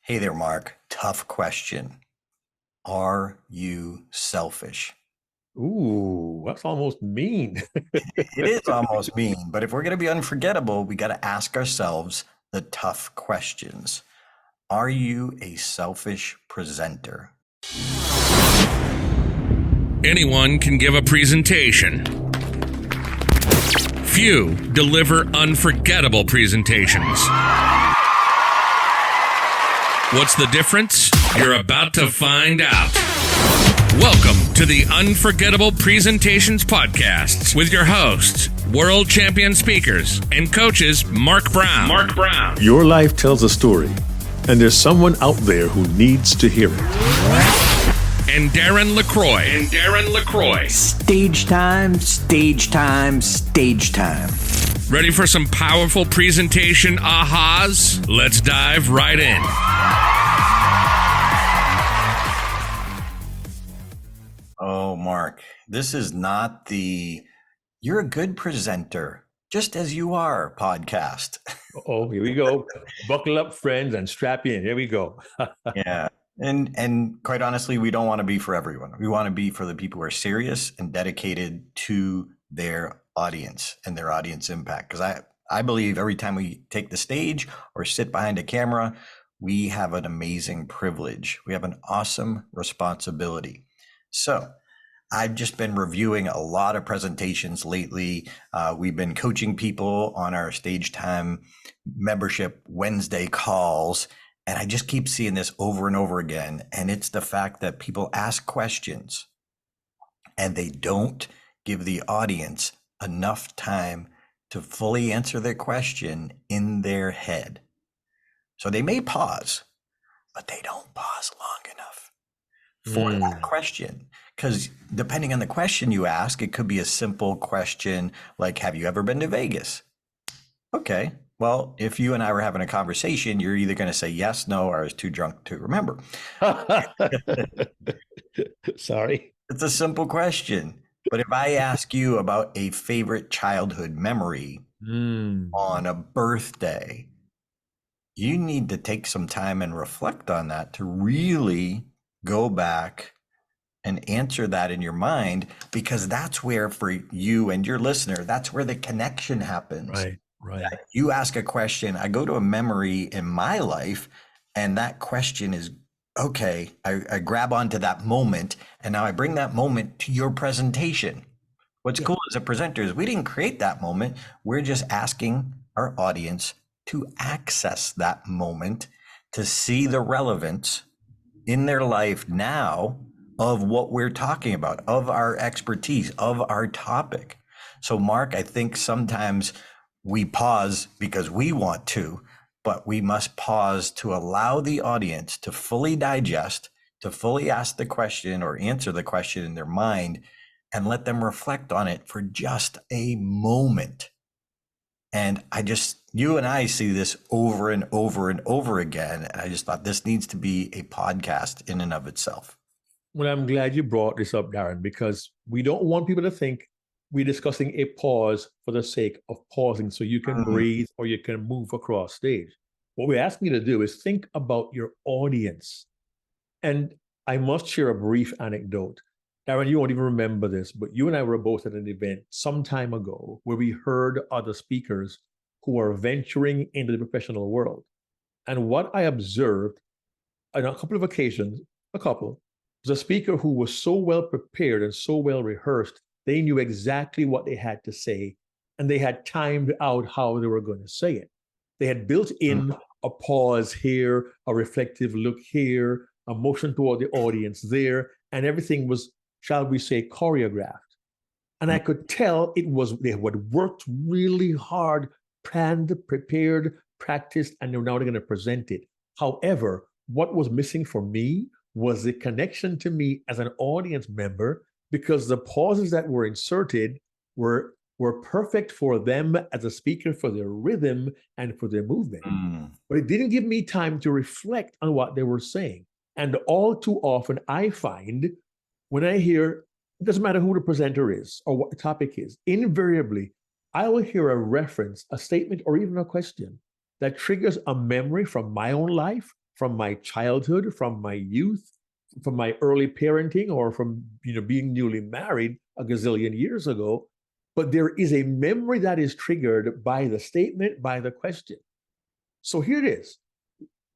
Hey there, Mark. Tough question. Are you selfish? Ooh, that's almost mean. It is almost mean, but if we're going to be unforgettable, we got to ask ourselves the tough questions. Are you a selfish presenter? Anyone can give a presentation. Few deliver unforgettable presentations. What's the difference? You're about to find out. Welcome to the Unforgettable Presentations Podcast with your hosts, world champion speakers and coaches Mark Brown. Your life tells a story, and there's someone out there who needs to hear it. And Darren LaCroix. Stage time, stage time, stage time. Ready for some powerful presentation ahas? Let's dive right in. Oh, Mark, this is not the "you're a good presenter, just as you are" podcast. Oh, here we go. Buckle up, friends, and strap in. Here we go. Yeah. And quite honestly, we don't want to be for everyone. We want to be for the people who are serious and dedicated to their audience and their audience impact. Because I believe every time we take the stage or sit behind a camera, we have an amazing privilege. We have an awesome responsibility. So I've just been reviewing a lot of presentations lately. We've been coaching people on our Stage Time membership Wednesday calls. And I just keep seeing this over and over again. And it's the fact that people ask questions and they don't give the audience enough time to fully answer their question in their head. So they may pause, but they don't pause long enough for that question. Because depending on the question you ask, it could be a simple question like, have you ever been to Vegas? Okay. Well, if you and I were having a conversation, you're either going to say yes, no, or I was too drunk to remember. Sorry. It's a simple question. But if I ask you about a favorite childhood memory on a birthday, you need to take some time and reflect on that to really go back and answer that in your mind, because that's where, for you and your listener, that's where the connection happens. Right. You ask a question, I go to a memory in my life, and that question is, okay, I grab onto that moment, and now I bring that moment to your presentation. What's cool as a presenter is we didn't create that moment. We're just asking our audience to access that moment, to see the relevance in their life now of what we're talking about, of our expertise, of our topic. So, Mark, I think sometimes we pause because we want to, but we must pause to allow the audience to fully digest, to fully ask the question or answer the question in their mind, and let them reflect on it for just a moment. And you and I see this over and over and over again. And I just thought this needs to be a podcast in and of itself. Well, I'm glad you brought this up, Darren, because we don't want people to think we're discussing a pause for the sake of pausing so you can breathe or you can move across stage. What we're asking you to do is think about your audience. And I must share a brief anecdote. Darren, you won't even remember this, but you and I were both at an event some time ago where we heard other speakers who are venturing into the professional world. And what I observed on a couple of occasions, was a speaker who was so well prepared and so well rehearsed. They knew exactly what they had to say, and they had timed out how they were going to say it. They had built in a pause here, a reflective look here, a motion toward the audience there, and everything was, shall we say, choreographed. And I could tell they had worked really hard, planned, prepared, practiced, and now they're going to present it. However, what was missing for me was the connection to me as an audience member, because the pauses that were inserted were perfect for them as a speaker, for their rhythm and for their movement. But it didn't give me time to reflect on what they were saying. And all too often, I find when I hear, it doesn't matter who the presenter is or what the topic is, invariably, I will hear a reference, a statement, or even a question that triggers a memory from my own life, from my childhood, from my youth, from my early parenting, or from being newly married a gazillion years ago. But there is a memory that is triggered by the statement, by the question. So here it is.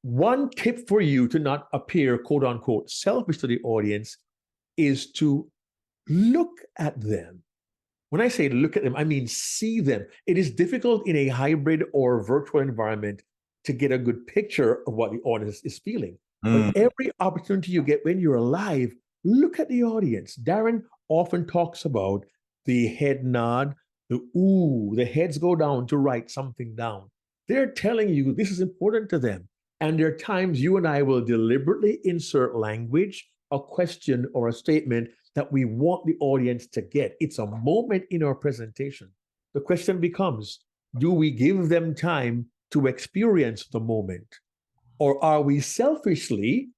One tip for you to not appear, quote unquote, selfish to the audience is to look at them. When I say look at them, I mean see them. It is difficult in a hybrid or virtual environment to get a good picture of what the audience is feeling. But every opportunity you get when you're live, look at the audience. Darren often talks about the head nod, the heads go down to write something down. They're telling you this is important to them. And there are times you and I will deliberately insert language, a question, or a statement that we want the audience to get. It's a moment in our presentation. The question becomes, do we give them time to experience the moment? Or are we selfishly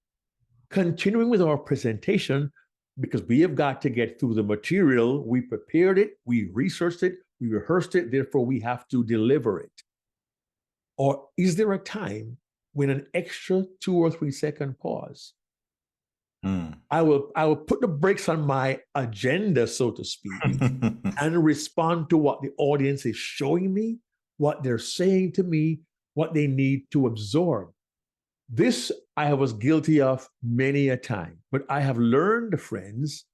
continuing with our presentation because we have got to get through the material? We prepared it, we researched it, we rehearsed it, therefore we have to deliver it. Or is there a time when an extra 2 or 3 second pause? I will put the brakes on my agenda, so to speak, and respond to what the audience is showing me, what they're saying to me, what they need to absorb. This I was guilty of many a time, but I have learned, friends,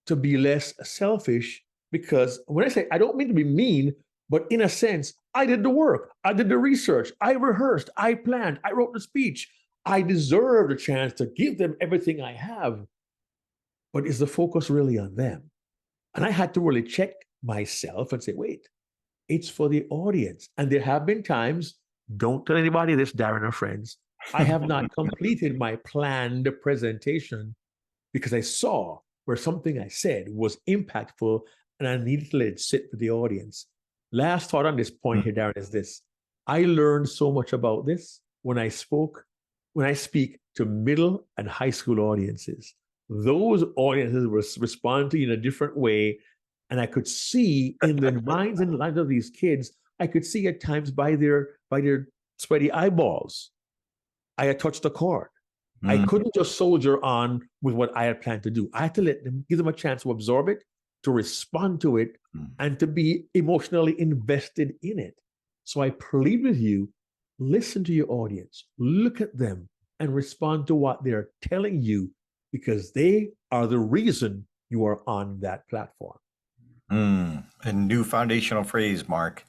to be less selfish, because when I say, I don't mean to be mean, but in a sense, I did the work, I did the research, I rehearsed, I planned, I wrote the speech. I deserve a chance to give them everything I have. But is the focus really on them? And I had to really check myself and say, wait, it's for the audience. And there have been times, don't tell anybody this, Darren or friends, I have not completed my planned presentation because I saw where something I said was impactful and I needed to let it sit with the audience. Last thought on this point here, Darren, is this. I learned so much about this when I speak to middle and high school audiences. Those audiences respond to you in a different way. And I could see in the minds and lives of these kids, I could see at times by their sweaty eyeballs, I had touched a chord. I couldn't just soldier on with what I had planned to do. I had to give them a chance to absorb it, to respond to it, and to be emotionally invested in it. So I plead with you, listen to your audience, look at them, and respond to what they're telling you, because they are the reason you are on that platform. A new foundational phrase, Mark.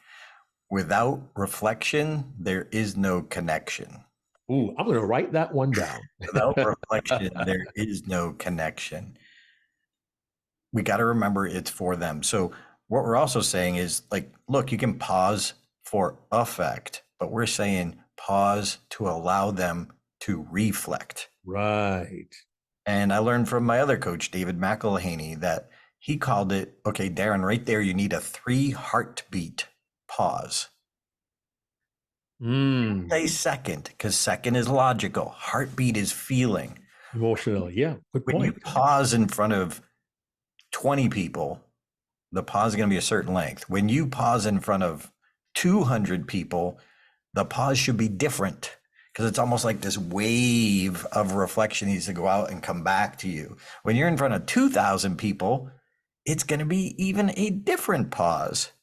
Without reflection, there is no connection. Ooh, I'm going to write that one down. Without reflection, there is no connection. We got to remember it's for them. So what we're also saying is, like, look, you can pause for effect, but we're saying pause to allow them to reflect. Right. And I learned from my other coach, David McElhaney, that he called it, okay, Darren, right there, you need a 3 heartbeat pause. Say second, because second is logical. Heartbeat is feeling. Emotional, yeah. Good point. When you pause in front of 20 people, the pause is going to be a certain length. When you pause in front of 200 people, the pause should be different, because it's almost like this wave of reflection needs to go out and come back to you. When you're in front of 2,000 people, it's going to be even a different pause,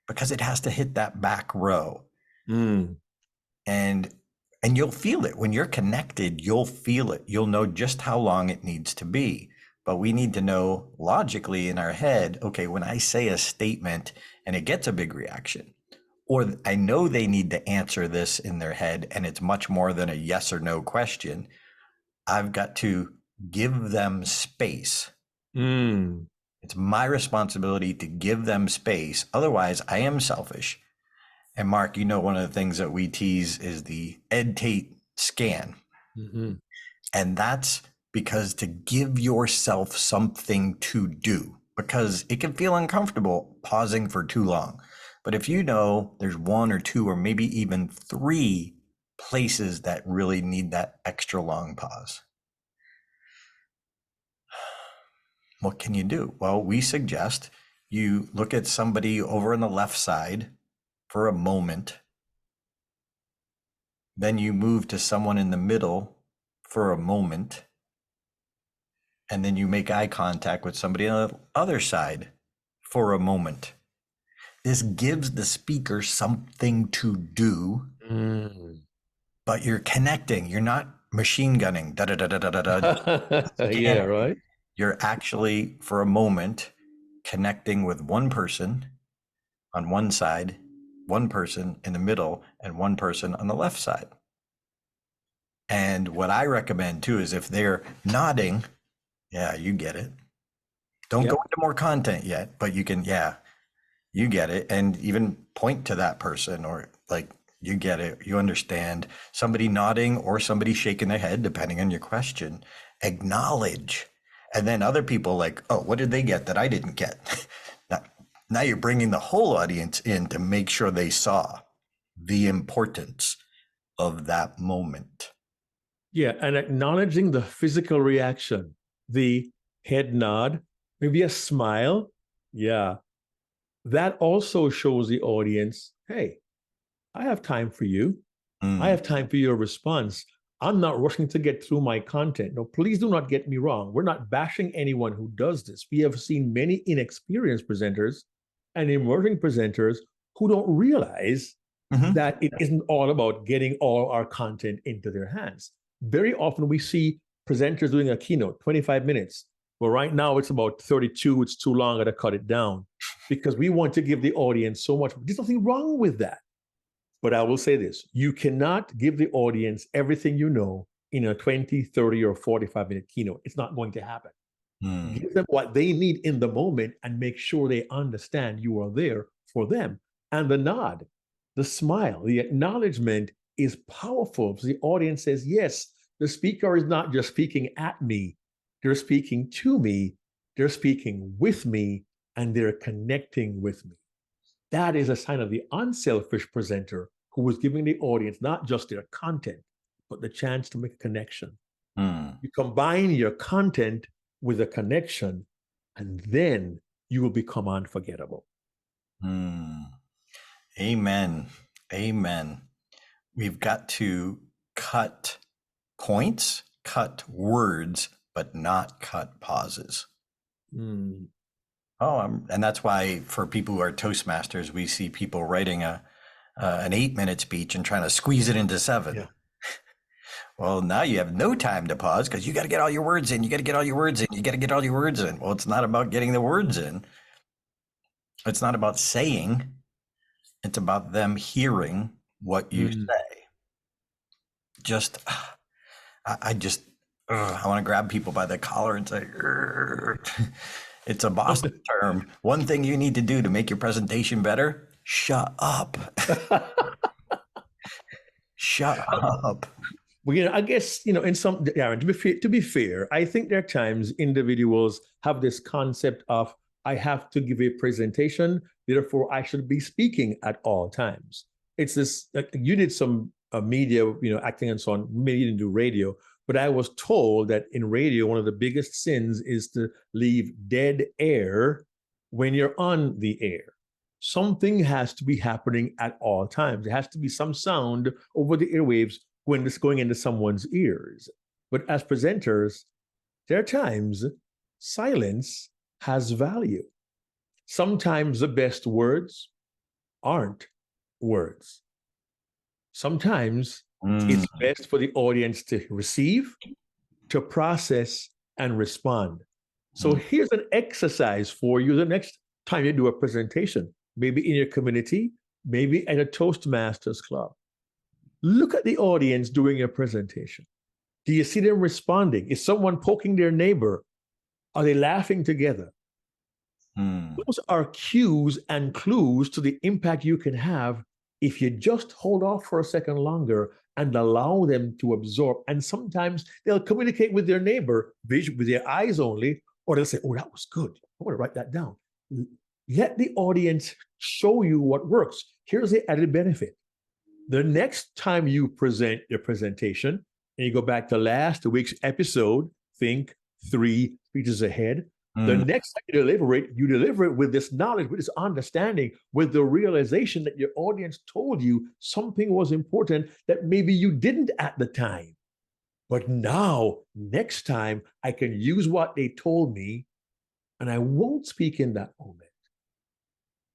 because it has to hit that back row. And you'll feel it. When you're connected, you'll feel it. You'll know just how long it needs to be. But we need to know logically in our head, okay, when I say a statement and it gets a big reaction, or I know they need to answer this in their head and it's much more than a yes or no question, I've got to give them space. It's my responsibility to give them space. Otherwise, I am selfish. And Mark, you know, one of the things that we tease is the Ed Tate scan. And that's because to give yourself something to do, because it can feel uncomfortable pausing for too long. But if you know there's 1 or 2 or maybe even 3 places that really need that extra long pause, what can you do? Well, we suggest you look at somebody over on the left side for a moment then you move to someone in the middle for a moment, and then you make eye contact with somebody on the other side for a moment. This gives the speaker something to do, but you're connecting. You're not machine gunning. Da da da da da da da. Yeah, right. You're actually, for a moment, connecting with one person on one side, one person in the middle, and one person on the left side. And what I recommend too is if they're nodding, yeah, you get it. Don't go into more content yet, but you can, yeah, you get it. And even point to that person, or like, you get it. You understand. Somebody nodding or somebody shaking their head, depending on your question. Acknowledge. And then other people like, oh, what did they get that I didn't get? Now you're bringing the whole audience in to make sure they saw the importance of that moment. Yeah, and acknowledging the physical reaction, the head nod, maybe a smile. Yeah, that also shows the audience, hey, I have time for you. I have time for your response. I'm not rushing to get through my content. No, please do not get me wrong. We're not bashing anyone who does this. We have seen many inexperienced presenters and emerging presenters who don't realize that it isn't all about getting all our content into their hands. Very often we see presenters doing a keynote, 25 minutes. Well, right now it's about 32. It's too long. I got to cut it down because we want to give the audience so much. There's nothing wrong with that. But I will say this, you cannot give the audience everything you know in a 20, 30, or 45-minute keynote. It's not going to happen. Give them what they need in the moment and make sure they understand you are there for them. And the nod, the smile, the acknowledgement is powerful. So the audience says, yes, the speaker is not just speaking at me. They're speaking to me. They're speaking with me, and they're connecting with me. That is a sign of the unselfish presenter who was giving the audience not just their content, but the chance to make a connection. You combine your content with a connection, and then you will become unforgettable. Amen. Amen. We've got to cut points, cut words, but not cut pauses. And that's why for people who are Toastmasters, we see people writing an 8-minute speech and trying to squeeze it into 7. Yeah. Well, now you have no time to pause because you got to get all your words in. You got to get all your words in. You got to get all your words in. Well, it's not about getting the words in. It's not about saying. It's about them hearing what you say. Just, I want to grab people by the collar and say, it's a Boston term. One thing you need to do to make your presentation better, shut up. Shut up. Well, I guess, in some, Darren, to be fair, I think there are times individuals have this concept of, I have to give a presentation, therefore I should be speaking at all times. It's this, you did some media, acting and so on, maybe you didn't do radio, but I was told that in radio, one of the biggest sins is to leave dead air when you're on the air. Something has to be happening at all times. There has to be some sound over the airwaves when it's going into someone's ears. But as presenters, there are times silence has value. Sometimes the best words aren't words. Sometimes it's best for the audience to receive, to process, and respond. So here's an exercise for you the next time you do a presentation, maybe in your community, maybe at a Toastmasters club. Look at the audience doing your presentation. Do you see them responding? Is someone poking their neighbor? Are they laughing together? Those are cues and clues to the impact you can have if you just hold off for a second longer and allow them to absorb. And sometimes they'll communicate with their neighbor with their eyes only, or they'll say, oh, that was good. I want to write that down. Let the audience show you what works. Here's the added benefit. The next time you present your presentation, and you go back to last week's episode, think 3 speeches ahead, The next time you deliver it with this knowledge, with this understanding, with the realization that your audience told you something was important that maybe you didn't at the time. But now, next time, I can use what they told me and I won't speak in that moment.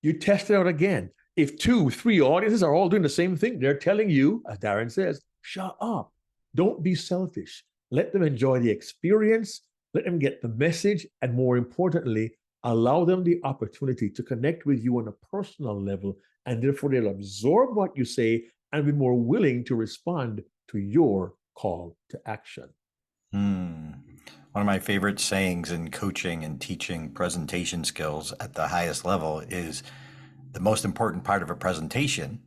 You test it out again. If 2, 3 audiences are all doing the same thing, they're telling you, as Darren says, shut up. Don't be selfish. Let them enjoy the experience. Let them get the message. And more importantly, allow them the opportunity to connect with you on a personal level. And therefore, they'll absorb what you say and be more willing to respond to your call to action. One of my favorite sayings in coaching and teaching presentation skills at the highest level is the most important part of a presentation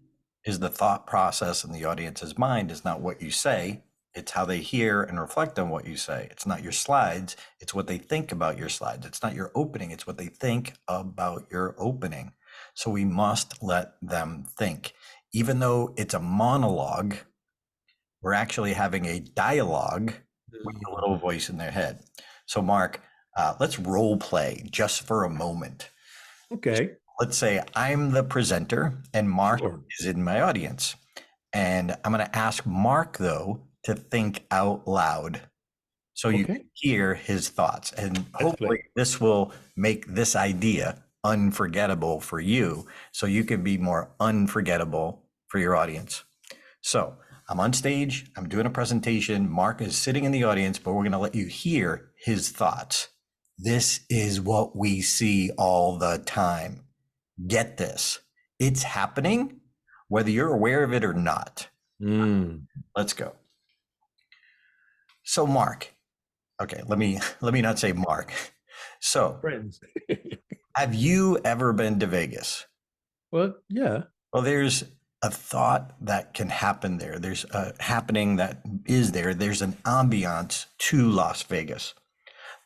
is the thought process in the audience's mind. Is not what you say, it's how they hear and reflect on what you say. It's not your slides, it's what they think about your slides. It's not your opening, it's what they think about your opening. So we must let them think. Even though it's a monologue, we're actually having a dialogue with a little voice in their head. So Mark, let's role play just for a moment. Okay. Let's say I'm the presenter and Mark is in my audience. And I'm going to ask Mark, though, to think out loud so you can hear his thoughts. And hopefully this will make this idea unforgettable for you so you can be more unforgettable for your audience. So I'm on stage, I'm doing a presentation, Mark is sitting in the audience, but we're going to let you hear his thoughts. This is what we see all the time. Get this. It's happening, whether you're aware of it or not. Let's go. So Mark, okay, let me not say Mark. So friends. Have you ever been to Vegas? Well, yeah. Well, there's a thought that can happen there. There's a happening that is there. There's an ambiance to Las Vegas.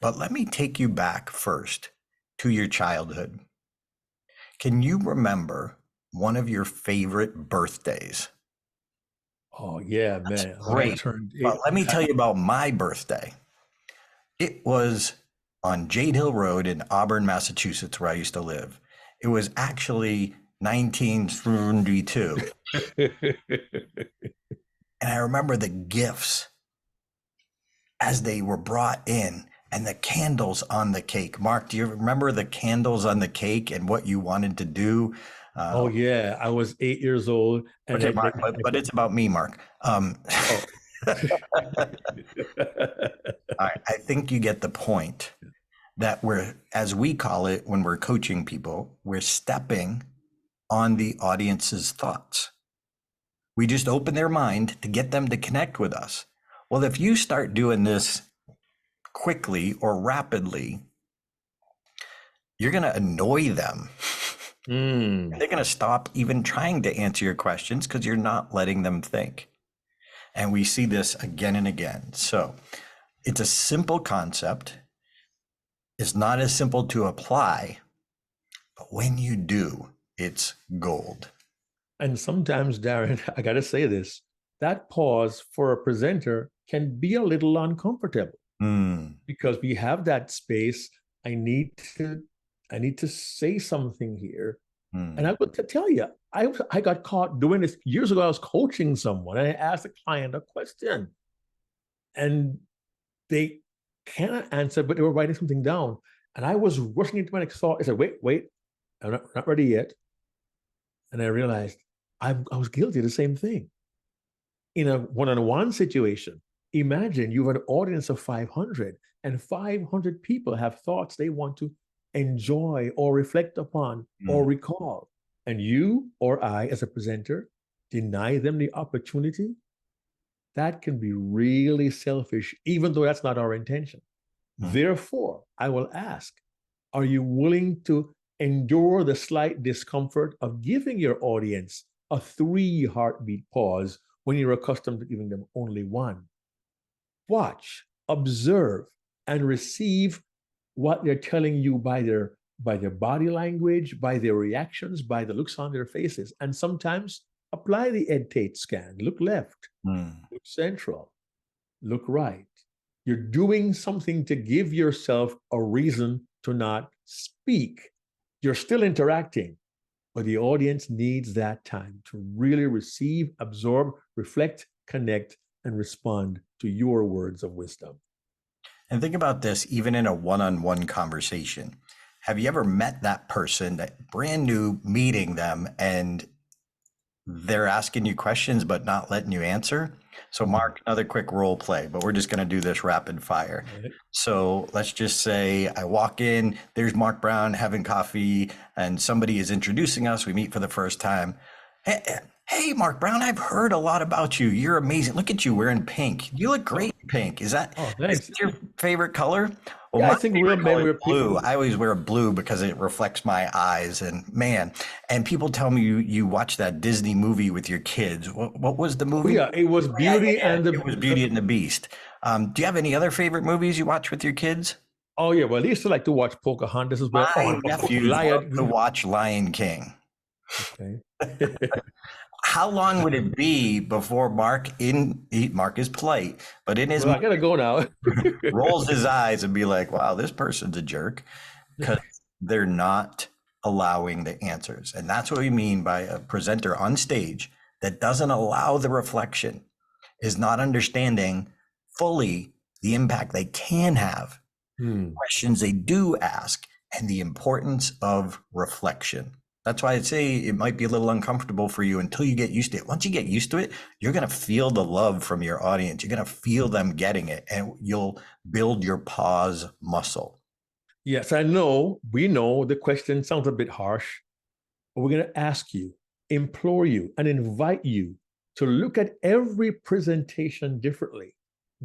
But let me take you back first to your childhood. Can you remember one of your favorite birthdays? Oh, yeah, That's man. great. But let me tell you about my birthday. It was on Jade Hill Road in Auburn, Massachusetts, where I used to live. It was actually 1972. And I remember the gifts as they were brought in and the candles on the cake. Mark, do you remember the candles on the cake and what you wanted to do? Oh, yeah. I was 8 years old. And okay, Mark, but it's about me, Mark. I think you get the point that as we call it, when we're coaching people, we're stepping on the audience's thoughts. We just open their mind to get them to connect with us. Well, if you start doing this quickly or rapidly, you're going to annoy them. They're going to stop even trying to answer your questions because you're not letting them think. And we see this again and again. So it's a simple concept. It's not as simple to apply, but when you do, it's gold. And sometimes, Darren, I got to say this, that pause for a presenter can be a little uncomfortable because we have that space. I need to say something here. And I would tell you, I got caught doing this years ago. I was coaching someone and I asked a client a question and they cannot answer, but they were writing something down. And I was rushing into my next thought. I said, wait, I'm not ready yet. And I realized I was guilty of the same thing. In a one-on-one situation, imagine you have an audience of 500 and 500 people have thoughts they want to enjoy or reflect upon or recall. And you or I, as a presenter, deny them the opportunity. That can be really selfish, even though that's not our intention. Therefore, I will ask, are you willing to endure the slight discomfort of giving your audience a 3 heartbeat pause when you're accustomed to giving them only 1? Watch, observe, and receive what they're telling you by their body language, by their reactions, by the looks on their faces. And sometimes apply the Ed Tate scan. Look left, look central, look right. You're doing something to give yourself a reason to not speak. You're still interacting, but the audience needs that time to really receive, absorb, reflect, connect, and respond to your words of wisdom. And think about this, even in a one-on-one conversation. Have you ever met that person, that brand new, meeting them, and they're asking you questions but not letting you answer? So Mark, another quick role play, but we're just going to do this rapid fire. Right. So let's just say I walk in, there's Mark Brown having coffee, and somebody is introducing us. We meet for the first time. Hey, Mark Brown, I've heard a lot about you. You're amazing. Look at you wearing pink. You look great in pink. Is that Thanks. your favorite color? Well, Yeah, I my think favorite real men color wear is blue. pink. I always wear blue because it reflects my eyes. And people tell me you watch that Disney movie with your kids. What was the movie? Yeah, it was Beauty and the It was Beauty and the Beast. Do you have any other favorite movies you watch with your kids? Oh yeah, well, they used to like to watch Pocahontas as well. My nephews love to Lion. watch Lion King. Okay. How long would it be before Mark is polite, but in his Well, I gotta go now. rolls his eyes and be like, wow, this person's a jerk, because they're not allowing the answers. And that's what we mean by a presenter on stage that doesn't allow the reflection, is not understanding fully the impact they can have, questions they do ask, and the importance of reflection. That's why I'd say it might be a little uncomfortable for you until you get used to it. Once you get used to it, you're going to feel the love from your audience. You're going to feel them getting it, and you'll build your pause muscle. Yes, I know. We know the question sounds a bit harsh, but we're going to ask you, implore you, and invite you to look at every presentation differently.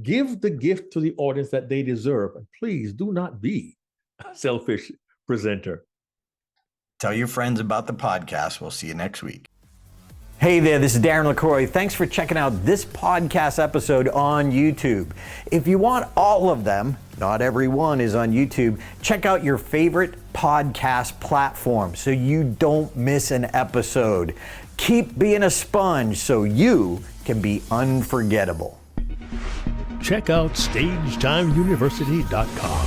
Give the gift to the audience that they deserve, and please do not be a selfish presenter. Tell your friends about the podcast. We'll see you next week. Hey there, this is Darren LaCroix. Thanks for checking out this podcast episode on YouTube. If you want all of them, not every one is on YouTube, check out your favorite podcast platform so you don't miss an episode. Keep being a sponge so you can be unforgettable. Check out StagetimeUniversity.com,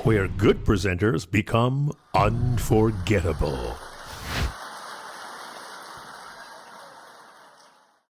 where good presenters become unforgettable.